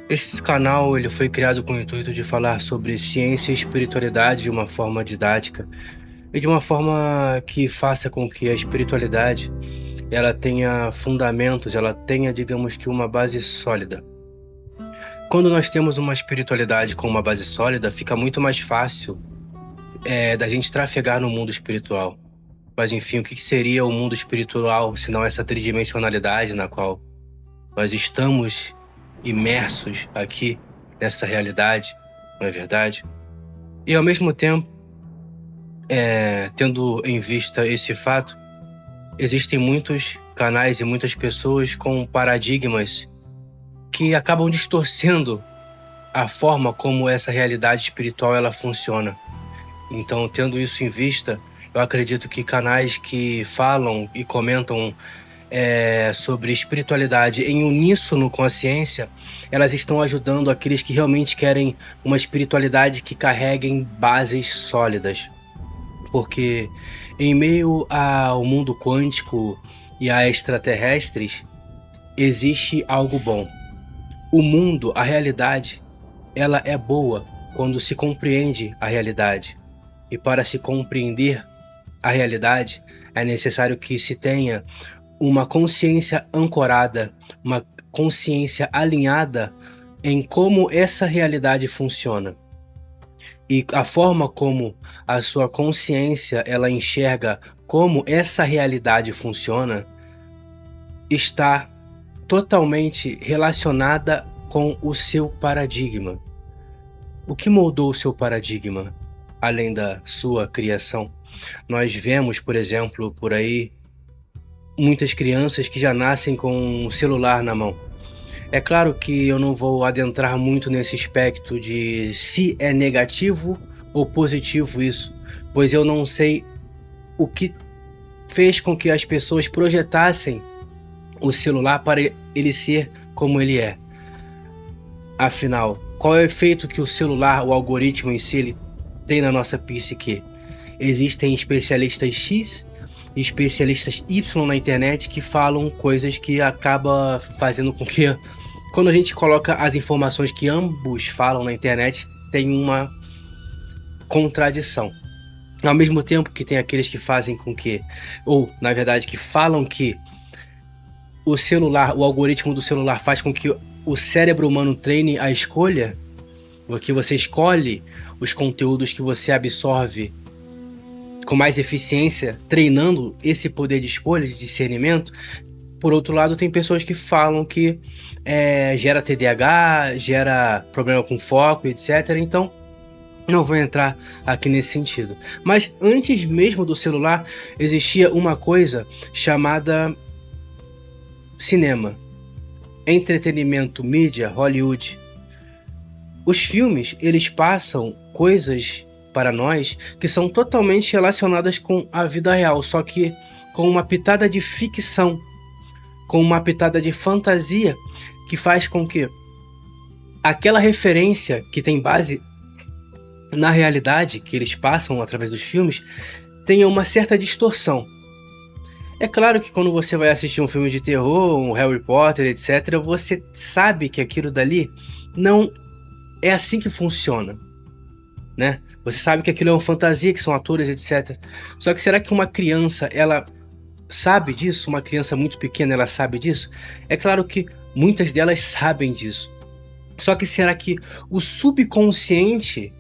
Esse canal ele foi criado com o intuito de falar sobre ciência e espiritualidade de uma forma didática e de uma forma que faça com que a espiritualidade ela tenha fundamentos, ela tenha, digamos que, uma base sólida. Quando nós temos uma espiritualidade com uma base sólida, fica muito mais fácil da gente trafegar no mundo espiritual. Mas enfim, o que seria o mundo espiritual se não essa tridimensionalidade na qual nós estamos imersos aqui nessa realidade, não é verdade? E ao mesmo tempo, tendo em vista esse fato, existem muitos canais e muitas pessoas com paradigmas que acabam distorcendo a forma como essa realidade espiritual ela funciona. Então, tendo isso em vista, eu acredito que canais que falam e comentam sobre espiritualidade em uníssono com a ciência, elas estão ajudando aqueles que realmente querem uma espiritualidade que carreguem bases sólidas. Porque em meio ao mundo quântico e a extraterrestres, existe algo bom. O mundo, a realidade, ela é boa quando se compreende a realidade. E para se compreender a realidade, é necessário que se tenha uma consciência ancorada, uma consciência alinhada em como essa realidade funciona. E a forma como a sua consciência ela enxerga como essa realidade funciona está totalmente relacionada com o seu paradigma. O que moldou o seu paradigma, além da sua criação? Nós vemos, por exemplo, por aí, muitas crianças que já nascem com um celular na mão. É claro que eu não vou adentrar muito nesse aspecto de se é negativo ou positivo isso, pois eu não sei o que fez com que as pessoas projetassem o celular para ele ser como ele é. Afinal, qual é o efeito que o celular, o algoritmo em si, ele tem na nossa psique? Existem especialistas X e especialistas Y na internet que falam coisas que acaba fazendo com que, quando a gente coloca as informações que ambos falam na internet, tem uma contradição. Ao mesmo tempo que tem aqueles que fazem com que, ou na verdade que falam que o celular, o algoritmo do celular faz com que o cérebro humano treine a escolha, porque você escolhe os conteúdos que você absorve com mais eficiência, treinando esse poder de escolha, de discernimento. Por outro lado, tem pessoas que falam que gera TDAH, gera problema com foco, etc. Então, não vou entrar aqui nesse sentido. Mas antes mesmo do celular, existia uma coisa chamada cinema, entretenimento, mídia, Hollywood. Os filmes, eles passam coisas para nós que são totalmente relacionadas com a vida real, só que com uma pitada de ficção, com uma pitada de fantasia, que faz com que aquela referência que tem base na realidade, que eles passam através dos filmes, tenha uma certa distorção. É claro que quando você vai assistir um filme de terror, um Harry Potter, etc., você sabe que aquilo dali não é assim que funciona, né? Você sabe que aquilo é uma fantasia, que são atores, etc. Só que será que uma criança, ela sabe disso? Uma criança muito pequena, ela sabe disso? É claro que muitas delas sabem disso. Só que será que o subconsciente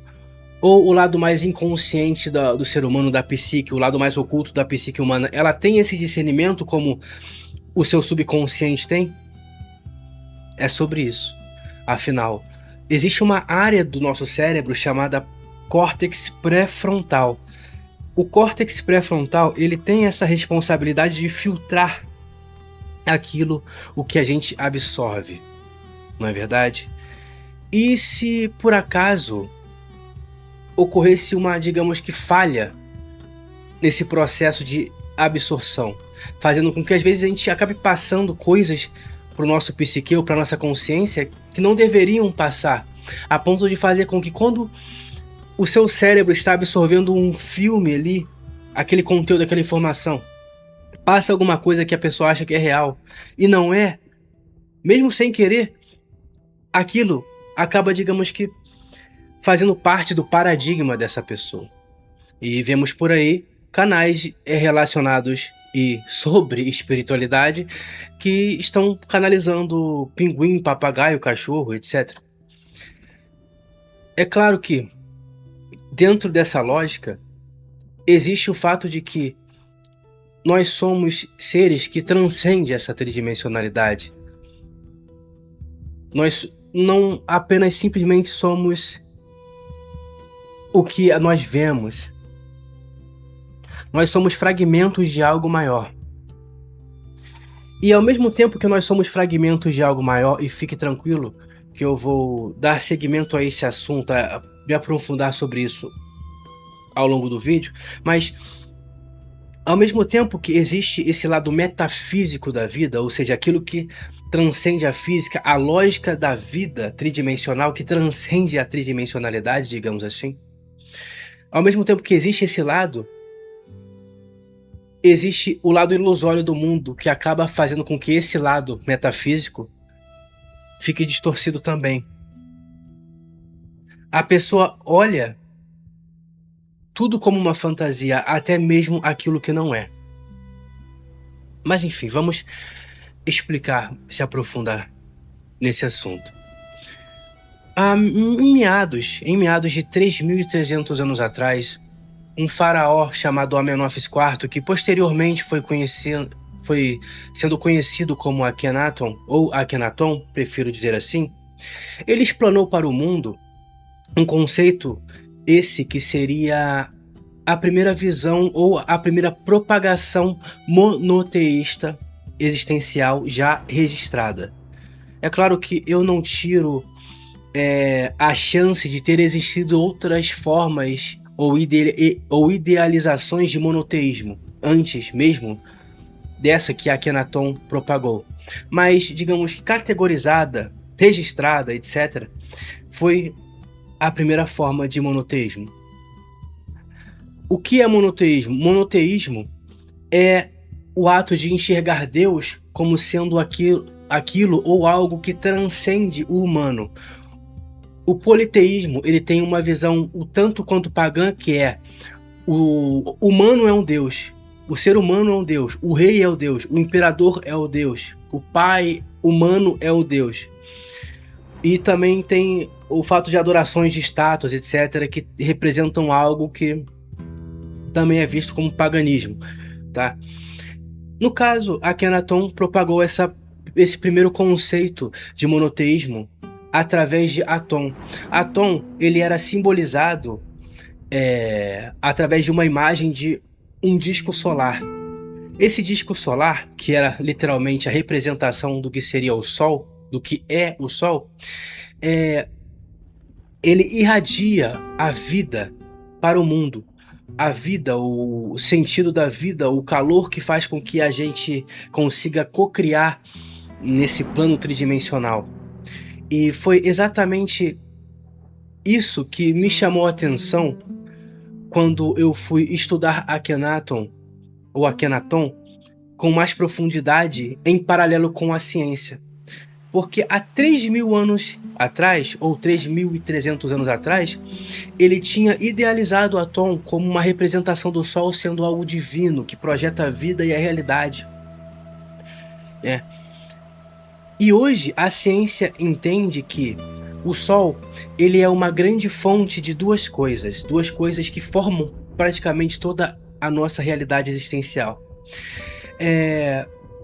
ou o lado mais inconsciente do ser humano, da psique, o lado mais oculto da psique humana, ela tem esse discernimento como o seu subconsciente tem? É sobre isso. Afinal, existe uma área do nosso cérebro chamada córtex pré-frontal. O córtex pré-frontal, ele tem essa responsabilidade de filtrar aquilo, o que a gente absorve, não é verdade? E se por acaso ocorresse uma, digamos que falha nesse processo de absorção, fazendo com que às vezes a gente acabe passando coisas para o nosso psique ou para nossa consciência que não deveriam passar, a ponto de fazer com que quando o seu cérebro está absorvendo um filme ali, aquele conteúdo, aquela informação, passa alguma coisa que a pessoa acha que é real e não é, mesmo sem querer, aquilo acaba, digamos que, fazendo parte do paradigma dessa pessoa. E vemos por aí canais relacionados e sobre espiritualidade que estão canalizando pinguim, papagaio, cachorro, etc. É claro que, dentro dessa lógica, existe o fato de que nós somos seres que transcendem essa tridimensionalidade. Nós não apenas simplesmente somos o que nós vemos. Nós somos fragmentos de algo maior. E ao mesmo tempo que nós somos fragmentos de algo maior, e fique tranquilo que eu vou dar seguimento a esse assunto, a me aprofundar sobre isso ao longo do vídeo, mas ao mesmo tempo que existe esse lado metafísico da vida, ou seja, aquilo que transcende a física, a lógica da vida tridimensional que transcende a tridimensionalidade, digamos assim. Ao mesmo tempo que existe esse lado, existe o lado ilusório do mundo que acaba fazendo com que esse lado metafísico fique distorcido também. A pessoa olha tudo como uma fantasia, até mesmo aquilo que não é. Mas enfim, vamos explicar, se aprofundar nesse assunto. Em meados de 3.300 anos atrás, um faraó chamado Amenófis IV, que posteriormente foi sendo conhecido como Akhenaton, ou Akhenaton, prefiro dizer assim, ele explanou para o mundo um conceito esse que seria a primeira visão ou a primeira propagação monoteísta existencial já registrada. É claro que eu não tiro a chance de ter existido outras formas ou idealizações de monoteísmo, antes mesmo dessa que Akhenaton propagou. Mas, digamos que categorizada, registrada, etc., foi a primeira forma de monoteísmo. O que é monoteísmo? Monoteísmo é o ato de enxergar Deus como sendo aquilo ou algo que transcende o humano. O politeísmo, ele tem uma visão o tanto quanto pagã, que é o humano é um Deus, o ser humano é um Deus, o rei é o Deus, o imperador é o Deus, o pai humano é o Deus. E também tem o fato de adorações de estátuas, etc., que representam algo que também é visto como paganismo, tá? No caso, Akhenaton propagou esse primeiro conceito de monoteísmo através de Aton. Aton, ele era simbolizado através de uma imagem de um disco solar. Esse disco solar, que era literalmente a representação do que seria o Sol, do que é o Sol, ele irradia a vida para o mundo. A vida, o sentido da vida, o calor que faz com que a gente consiga cocriar nesse plano tridimensional. E foi exatamente isso que me chamou a atenção quando eu fui estudar Akhenaton, ou Akhenaton, com mais profundidade em paralelo com a ciência. Porque há 3.000 anos atrás, ou 3.300 anos atrás, ele tinha idealizado Aton como uma representação do Sol sendo algo divino, que projeta a vida e a realidade. E hoje a ciência entende que o Sol ele é uma grande fonte de duas coisas que formam praticamente toda a nossa realidade existencial.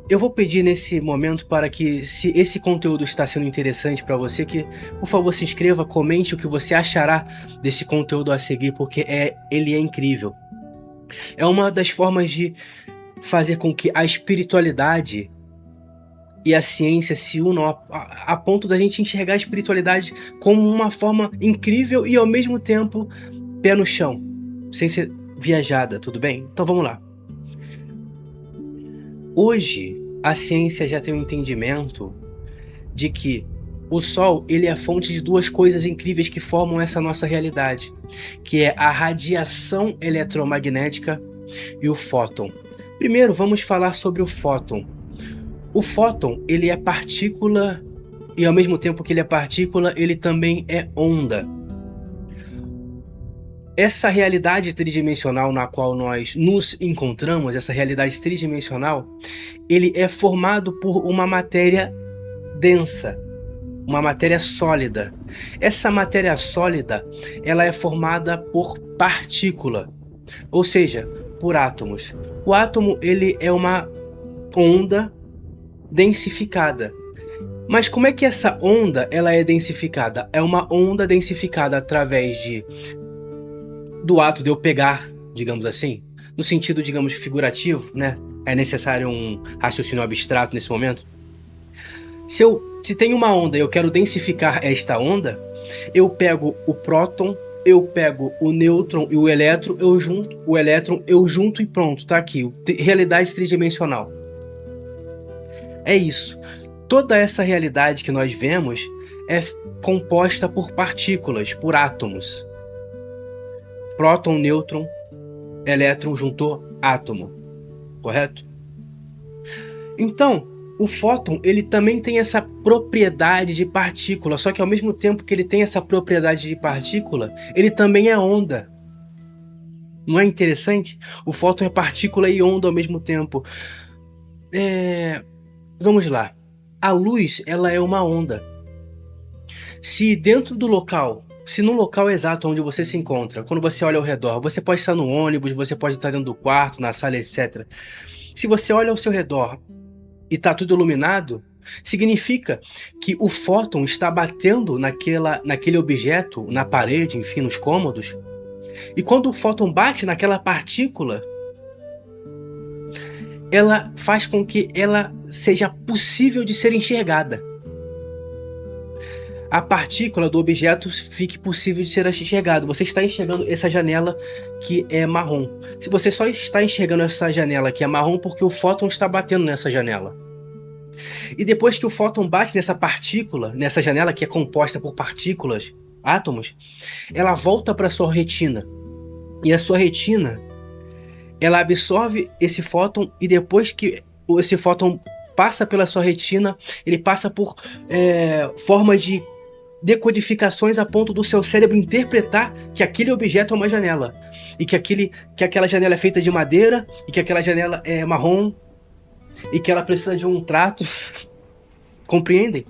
Eu vou pedir nesse momento para que, se esse conteúdo está sendo interessante para você, que por favor se inscreva, comente o que você achará desse conteúdo a seguir, porque ele é incrível. É uma das formas de fazer com que a espiritualidade e a ciência se unam a ponto da gente enxergar a espiritualidade como uma forma incrível e ao mesmo tempo pé no chão, sem ser viajada, tudo bem? Então vamos lá. Hoje, a ciência já tem um entendimento de que o Sol ele é a fonte de duas coisas incríveis que formam essa nossa realidade, que é a radiação eletromagnética e o fóton. Primeiro, vamos falar sobre o fóton. O fóton ele é partícula e ao mesmo tempo que ele é partícula, ele também é onda. Essa realidade tridimensional na qual nós nos encontramos, essa realidade tridimensional, ele é formado por uma matéria densa, uma matéria sólida. Essa matéria sólida, ela é formada por partícula, ou seja, por átomos. O átomo, ele é uma onda densificada. Mas como é que essa onda ela é densificada? É uma onda densificada através do ato de eu pegar, digamos assim, no sentido, digamos, figurativo, né? É necessário um raciocínio abstrato nesse momento. Se tem uma onda e eu quero densificar esta onda, eu pego o próton, eu pego o nêutron e o elétron, eu junto e pronto, tá aqui. Realidade tridimensional. É isso. Toda essa realidade que nós vemos é composta por partículas, por átomos. Próton, nêutron, elétron juntou átomo, correto? Então, o fóton, ele também tem essa propriedade de partícula, só que ao mesmo tempo que ele tem essa propriedade de partícula, ele também é onda. Não é interessante? O fóton é partícula e onda ao mesmo tempo. Vamos lá. A luz, ela é uma onda. Se no local exato onde você se encontra, quando você olha ao redor, você pode estar no ônibus, você pode estar dentro do quarto, na sala, etc. Se você olha ao seu redor e está tudo iluminado, significa que o fóton está batendo naquele objeto, na parede, enfim, nos cômodos. E quando o fóton bate naquela partícula, ela faz com que ela seja possível de ser enxergada. A partícula do objeto fique possível de ser enxergado. Você está enxergando essa janela que é marrom. Se você só está enxergando essa janela que é marrom porque o fóton está batendo nessa janela. E depois que o fóton bate nessa partícula, nessa janela que é composta por partículas, átomos, ela volta para a sua retina. E a sua retina, ela absorve esse fóton e depois que esse fóton passa pela sua retina, ele passa por formas de decodificações a ponto do seu cérebro interpretar que aquele objeto é uma janela e que aquela janela é feita de madeira e que aquela janela é marrom e que ela precisa de um trato. Compreendem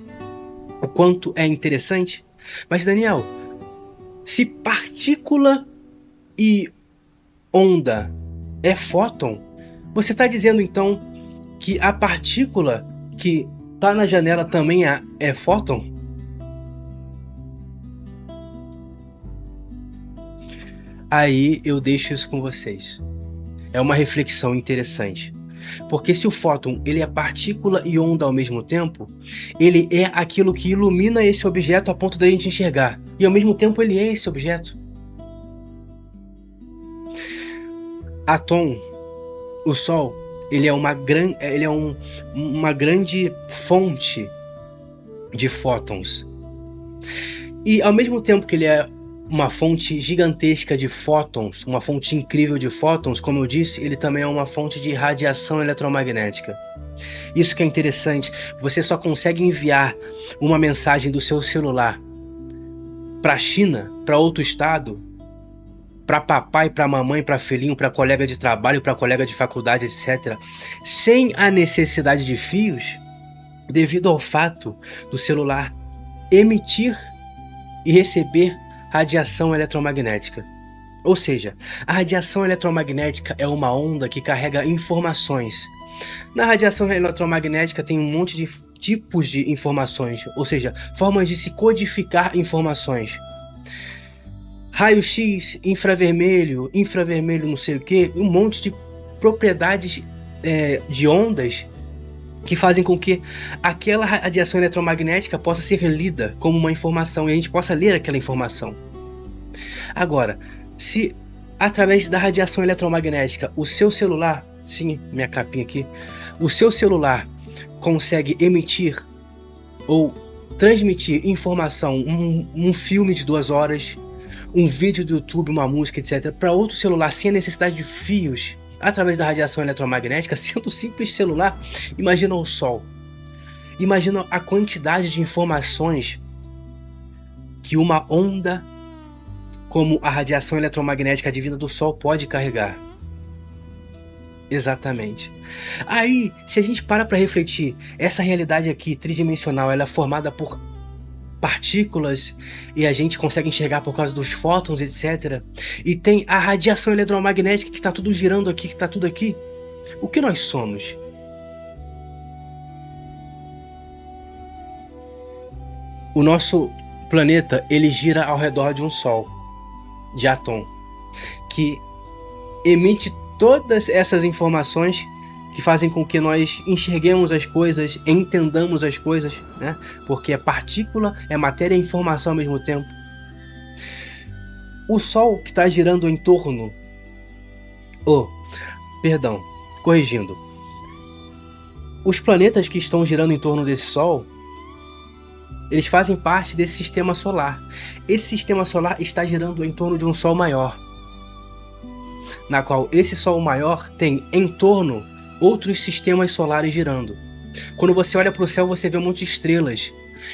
o quanto é interessante? Mas Daniel, se partícula e onda é fóton, você está dizendo então que a partícula que está na janela também é fóton? Aí eu deixo isso com vocês. É uma reflexão interessante. Porque se o fóton ele é partícula e onda ao mesmo tempo, ele é aquilo que ilumina esse objeto a ponto da gente enxergar. E ao mesmo tempo ele é esse objeto. Atom, o Sol, ele é uma grande fonte de fótons. E ao mesmo tempo que ele é uma fonte gigantesca de fótons, uma fonte incrível de fótons, como eu disse, ele também é uma fonte de radiação eletromagnética. Isso que é interessante, você só consegue enviar uma mensagem do seu celular para a China, para outro estado, para papai, para mamãe, para filhinho, para colega de trabalho, para colega de faculdade, etc., sem a necessidade de fios, devido ao fato do celular emitir e receber radiação eletromagnética. Ou seja, a radiação eletromagnética é uma onda que carrega informações. Na radiação eletromagnética tem um monte de tipos de informações, ou seja, formas de se codificar informações. Raio-X, infravermelho não sei o que, um monte de propriedades de ondas que fazem com que aquela radiação eletromagnética possa ser lida como uma informação e a gente possa ler aquela informação. Agora, se através da radiação eletromagnética o seu celular, sim, minha capinha aqui, o seu celular consegue emitir ou transmitir informação, um filme de 2 horas, um vídeo do YouTube, uma música, etc., para outro celular sem a necessidade de fios, através da radiação eletromagnética, sendo um simples celular, imagina o Sol. Imagina a quantidade de informações que uma onda como a radiação eletromagnética advinda do Sol pode carregar. Exatamente. Aí, se a gente para refletir, essa realidade aqui, tridimensional, ela é formada por partículas e a gente consegue enxergar por causa dos fótons, etc. E tem a radiação eletromagnética que está tudo girando aqui, que está tudo aqui. O que nós somos? O nosso planeta, ele gira ao redor de um Sol, de Atom, que emite todas essas informações que fazem com que nós enxerguemos as coisas, entendamos as coisas, né? Porque é partícula, é matéria e informação ao mesmo tempo. O Sol que está girando em torno... corrigindo. Os planetas que estão girando em torno desse Sol, eles fazem parte desse sistema solar. Esse sistema solar está girando em torno de um Sol maior, na qual esse Sol maior tem em torno outros sistemas solares girando. Quando você olha para o céu, você vê um monte de estrelas.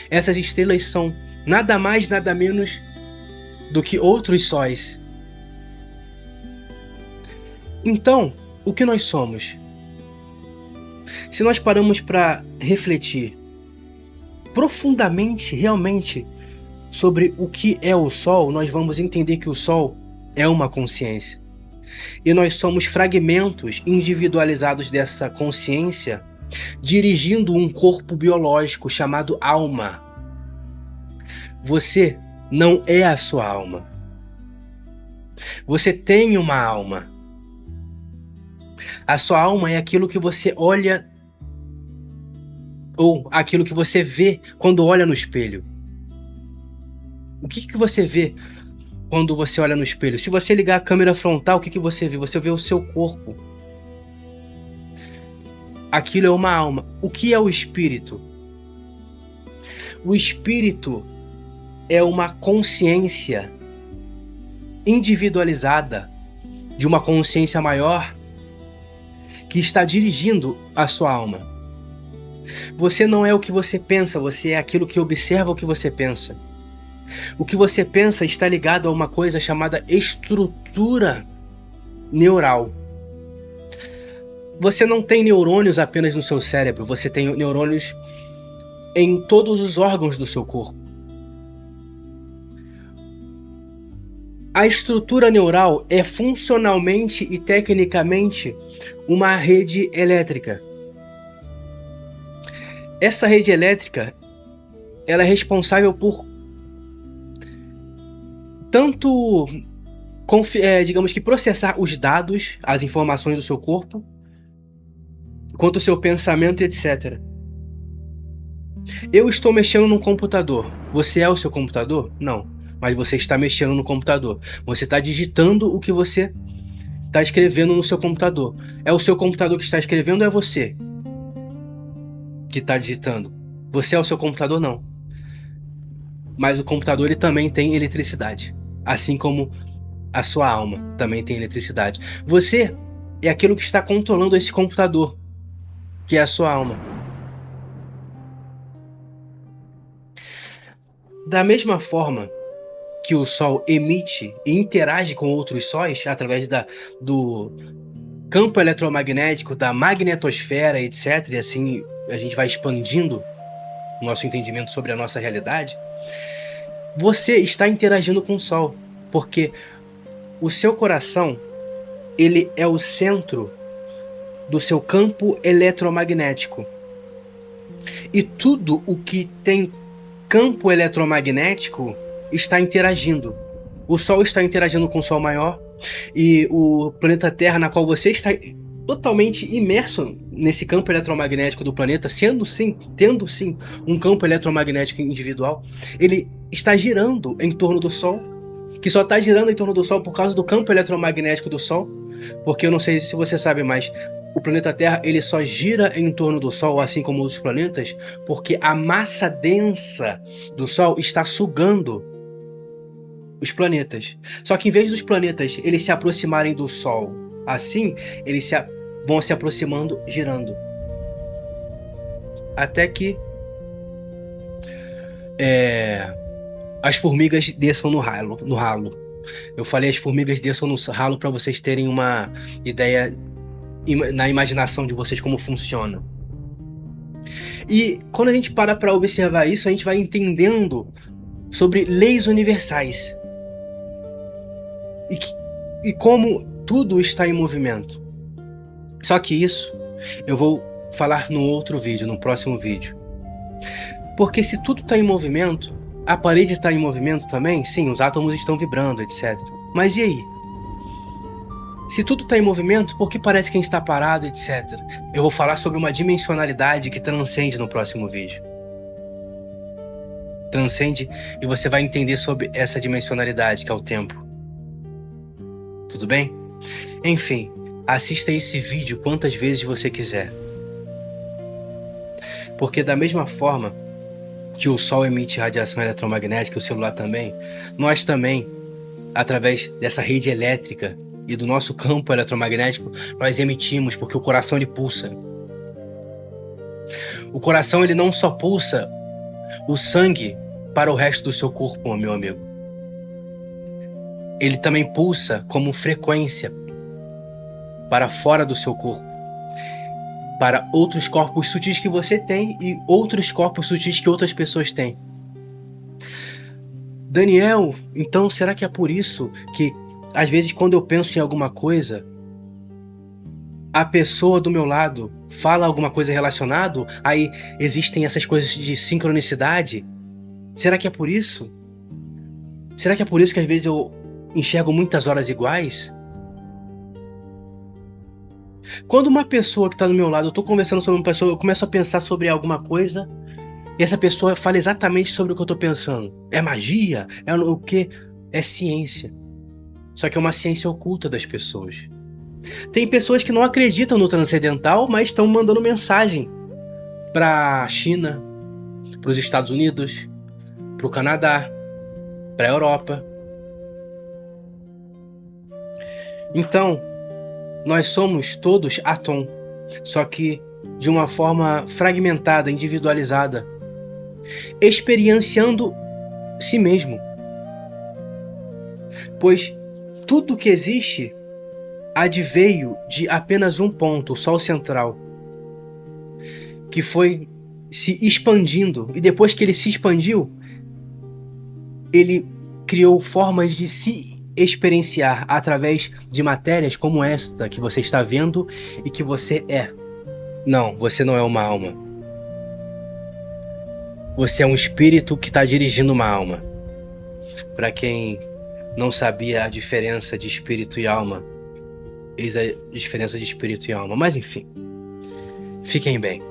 Essas estrelas são nada mais, nada menos do que outros sóis. Então, o que nós somos? Se nós paramos para refletir profundamente, realmente, sobre o que é o Sol, nós vamos entender que o Sol é uma consciência. E nós somos fragmentos individualizados dessa consciência, dirigindo um corpo biológico chamado alma. Você não é a sua alma. Você tem uma alma. A sua alma é aquilo que você olha ou aquilo que você vê quando olha no espelho. O que você vê quando você olha no espelho? Se você ligar a câmera frontal, o que você vê? Você vê o seu corpo. Aquilo é uma alma. O que é o espírito? O espírito é uma consciência individualizada de uma consciência maior que está dirigindo a sua alma. Você não é o que você pensa, você é aquilo que observa o que você pensa. O que você pensa está ligado a uma coisa chamada estrutura neural. Você não tem neurônios apenas no seu cérebro, você tem neurônios em todos os órgãos do seu corpo. A estrutura neural é funcionalmente e tecnicamente uma rede elétrica. Essa rede elétrica, ela é responsável por tanto, digamos que processar os dados, as informações do seu corpo, quanto o seu pensamento, etc. Eu estou mexendo num computador. Você é o seu computador? Não. Mas você está mexendo no computador. Você está digitando o que você está escrevendo no seu computador. É o seu computador que está escrevendo ou é você que está digitando? Você é o seu computador? Não. Mas o computador ele também tem eletricidade. Assim como a sua alma também tem eletricidade. Você é aquilo que está controlando esse computador, que é a sua alma. Da mesma forma que o Sol emite e interage com outros sóis através do campo eletromagnético, da magnetosfera, etc. E assim a gente vai expandindo o nosso entendimento sobre a nossa realidade. Você está interagindo com o Sol, porque o seu coração, ele é o centro do seu campo eletromagnético. E tudo o que tem campo eletromagnético está interagindo. O Sol está interagindo com o Sol maior e o planeta Terra, na qual você está totalmente imerso nesse campo eletromagnético do planeta, tendo sim um campo eletromagnético individual, ele está girando em torno do Sol, que só está girando em torno do Sol por causa do campo eletromagnético do Sol, porque eu não sei se você sabe, mas o planeta Terra ele só gira em torno do Sol, assim como outros planetas, porque a massa densa do Sol está sugando os planetas. Só que em vez dos planetas eles se aproximarem do Sol, assim, eles vão se aproximando, girando. Até que as formigas desçam no ralo. Eu falei as formigas desçam no ralo para vocês terem uma ideia na imaginação de vocês como funciona. E quando a gente para observar isso, a gente vai entendendo sobre leis universais e como tudo está em movimento. Só que isso eu vou falar no outro vídeo, no próximo vídeo. Porque se tudo está em movimento, a parede está em movimento também? Sim, os átomos estão vibrando, etc. Mas e aí? Se tudo está em movimento, por que parece que a gente está parado, etc? Eu vou falar sobre uma dimensionalidade que transcende no próximo vídeo. Transcende e você vai entender sobre essa dimensionalidade, que é o tempo. Tudo bem? Enfim, assista esse vídeo quantas vezes você quiser. Porque da mesma forma que o Sol emite radiação eletromagnética, o celular também, nós também, através dessa rede elétrica e do nosso campo eletromagnético, nós emitimos, porque o coração ele pulsa. O coração ele não só pulsa o sangue para o resto do seu corpo, meu amigo. Ele também pulsa como frequência para fora do seu corpo, para outros corpos sutis que você tem e outros corpos sutis que outras pessoas têm. Daniel, então será que é por isso que às vezes quando eu penso em alguma coisa, a pessoa do meu lado fala alguma coisa relacionada, aí existem essas coisas de sincronicidade? Será que é por isso? Será que é por isso que às vezes eu enxergo muitas horas iguais? Quando uma pessoa que está do meu lado, eu estou conversando sobre uma pessoa, eu começo a pensar sobre alguma coisa, e essa pessoa fala exatamente sobre o que eu estou pensando. É magia? É o quê? É ciência. Só que é uma ciência oculta das pessoas. Tem pessoas que não acreditam no transcendental, mas estão mandando mensagem para a China, para os Estados Unidos, para o Canadá, para a Europa. Então, nós somos todos átom, só que de uma forma fragmentada, individualizada, experienciando si mesmo. Pois tudo que existe adveio de apenas um ponto, o Sol central, que foi se expandindo, e depois que ele se expandiu, ele criou formas de se experienciar através de matérias como esta que você está vendo e que você é. Não, você não é uma alma. Você é um espírito que está dirigindo uma alma. Para quem não sabia a diferença de espírito e alma, eis a diferença de espírito e alma. Mas enfim, fiquem bem.